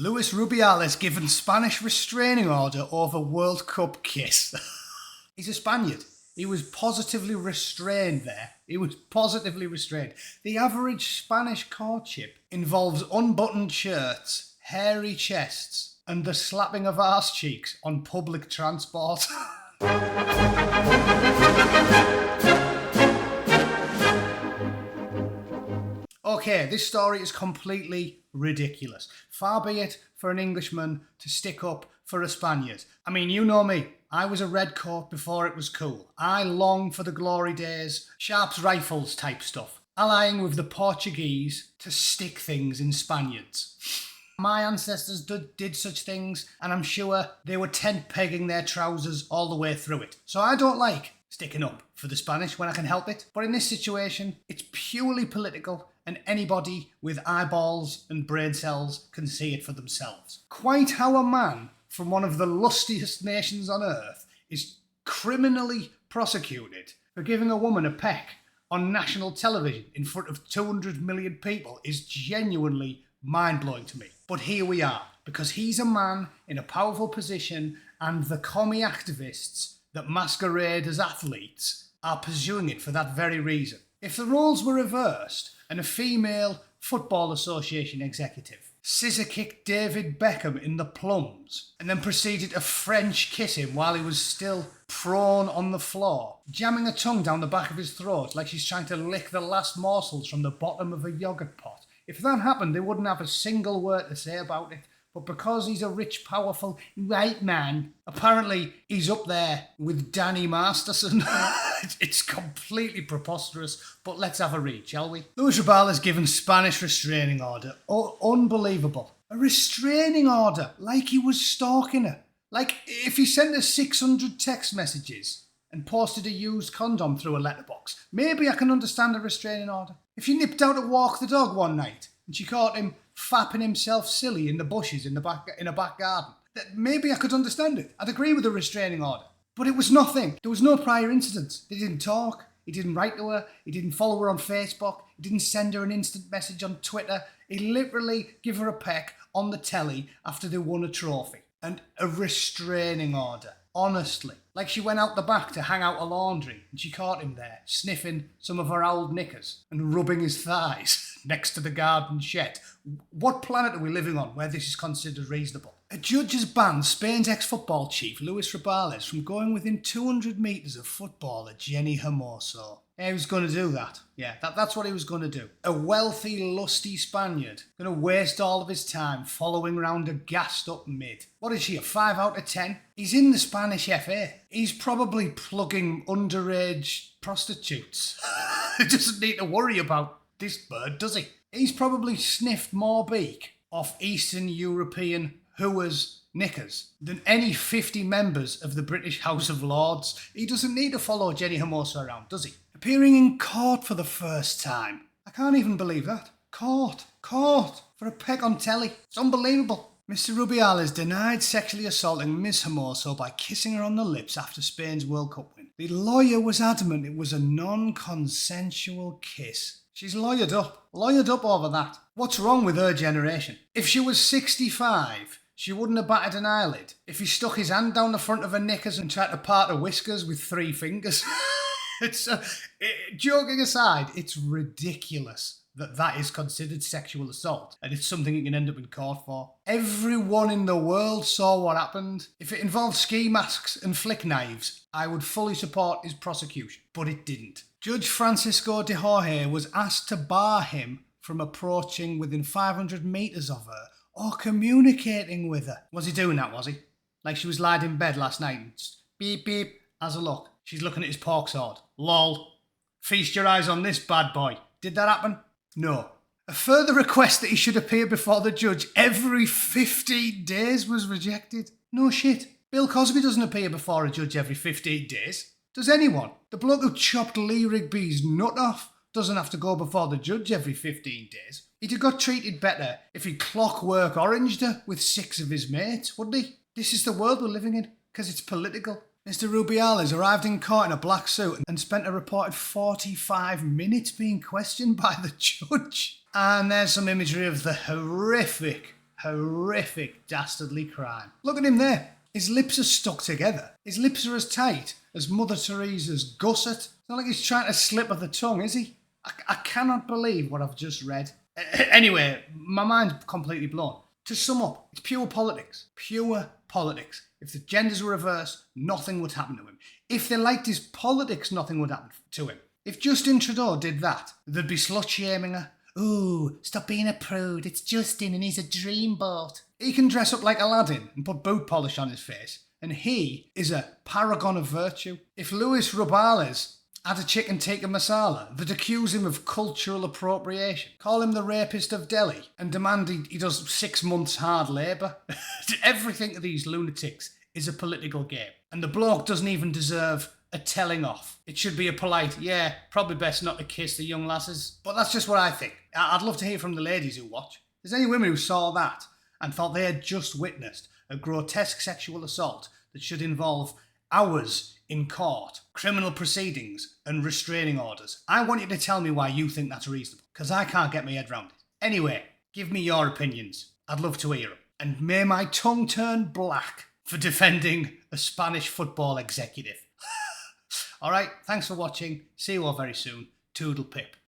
Luis Rubiales given Spanish restraining order over World Cup kiss. He's a Spaniard. He was positively restrained there. He was positively restrained. The average Spanish courtship involves unbuttoned shirts, hairy chests, and the slapping of arse cheeks on public transport. Okay, this story is completely ridiculous. Far be it for an Englishman to stick up for a Spaniard. I mean, you know me. I was a redcoat before it was cool. I long for the glory days, Sharp's rifles type stuff, allying with the Portuguese to stick things in Spaniards. My ancestors did such things, and I'm sure they were tent pegging their trousers all the way through it. So I don't like sticking up for the Spanish when I can help it. But in this situation, it's purely political, and anybody with eyeballs and brain cells can see it for themselves. Quite how a man from one of the lustiest nations on earth is criminally prosecuted for giving a woman a peck on national television in front of 200 million people is genuinely mind-blowing to me. But here we are, because he's a man in a powerful position, and the commie activists that masquerade as athletes are pursuing it for that very reason. If the roles were reversed and a female Football Association executive scissor-kicked David Beckham in the plums and then proceeded to French kiss him while he was still prone on the floor, jamming a tongue down the back of his throat like she's trying to lick the last morsels from the bottom of a yogurt pot, if that happened, they wouldn't have a single word to say about it. But because he's a rich, powerful white man, apparently he's up there with Danny Masterson. It's completely preposterous, but let's have a read, shall we? Luis Rubiales given Spanish restraining order. Oh, unbelievable. A restraining order, like he was stalking her. Like if he sent her 600 text messages and posted a used condom through a letterbox, maybe I can understand a restraining order. If she nipped out to walk the dog one night and she caught him fapping himself silly in the bushes in a back garden, maybe I could understand it. I'd agree with a restraining order. But it was nothing. There was no prior incidents. They didn't talk. He didn't write to her. He didn't follow her on Facebook. He didn't send her an instant message on Twitter. He literally gave her a peck on the telly after they won a trophy. And a restraining order. Honestly. Like she went out the back to hang out a laundry and she caught him there, sniffing some of her old knickers and rubbing his thighs next to the garden shed. What planet are we living on where this is considered reasonable? A judge has banned Spain's ex-football chief, Luis Rubiales, from going within 200 metres of footballer Jenny Hermoso. Yeah, he was going to do that. Yeah, that's what he was going to do. A wealthy, lusty Spaniard going to waste all of his time following round a gassed-up mid. What is she, a 5 out of 10? He's in the Spanish FA. He's probably plugging underage prostitutes. He doesn't need to worry about this bird, does he? He's probably sniffed more beak off Eastern European hooers' knickers than any 50 members of the British House of Lords. He doesn't need to follow Jenny Hermoso around, does he? Appearing in court for the first time. I can't even believe that. Court for a peck on telly. It's unbelievable. Mr. Rubiales denied sexually assaulting Miss Hermoso by kissing her on the lips after Spain's World Cup win. The lawyer was adamant it was a non-consensual kiss. She's lawyered up over that. What's wrong with her generation? If she was 65, she wouldn't have batted an eyelid if he stuck his hand down the front of her knickers and tried to part her whiskers with 3 fingers. Joking aside, it's ridiculous that is considered sexual assault, and it's something you can end up in court for. Everyone in the world saw what happened. If it involved ski masks and flick knives, I would fully support his prosecution, but it didn't. Judge Francisco de Jorge was asked to bar him from approaching within 500 metres of her or communicating with her. Was he doing that, was he? Like she was lying in bed last night and beep beep, has a look. She's looking at his pork sword. Lol. Feast your eyes on this bad boy. Did that happen? No. A further request that he should appear before the judge every 15 days was rejected. No shit. Bill Cosby doesn't appear before a judge every 15 days. Does anyone? The bloke who chopped Lee Rigby's nut off doesn't have to go before the judge every 15 days. He'd have got treated better if he clockwork oranged her with 6 of his mates, wouldn't he? This is the world we're living in, because it's political. Mr. Rubiales arrived in court in a black suit and spent a reported 45 minutes being questioned by the judge. And there's some imagery of the horrific horrific, dastardly crime. Look at him there. His lips are stuck together. His lips are as tight as Mother Teresa's gusset. It's not like he's trying to slip of the tongue, is he? I cannot believe what I've just read. Anyway, my mind's completely blown. To sum up, it's pure politics. Pure politics. If the genders were reversed, nothing would happen to him. If they liked his politics, nothing would happen to him. If Justin Trudeau did that, they'd be slut-shaming her. Ooh, stop being a prude. It's Justin and he's a dreamboat. He can dress up like Aladdin and put boot polish on his face. And he is a paragon of virtue. If Luis Rubiales had a chicken tikka masala, they'd accuse him of cultural appropriation, call him the rapist of Delhi, and demand he does 6 months hard labour. Everything to these lunatics is a political game. And the bloke doesn't even deserve a telling off. It should be a polite, yeah, probably best not to kiss the young lasses. But that's just what I think. I'd love to hear from the ladies who watch. If there's any women who saw that and thought they had just witnessed a grotesque sexual assault that should involve hours in court, criminal proceedings and restraining orders, I want you to tell me why you think that's reasonable, because I can't get my head around it. Anyway, give me your opinions. I'd love to hear them. And may my tongue turn black for defending a Spanish football executive. Alright, thanks for watching. See you all very soon. Toodle pip.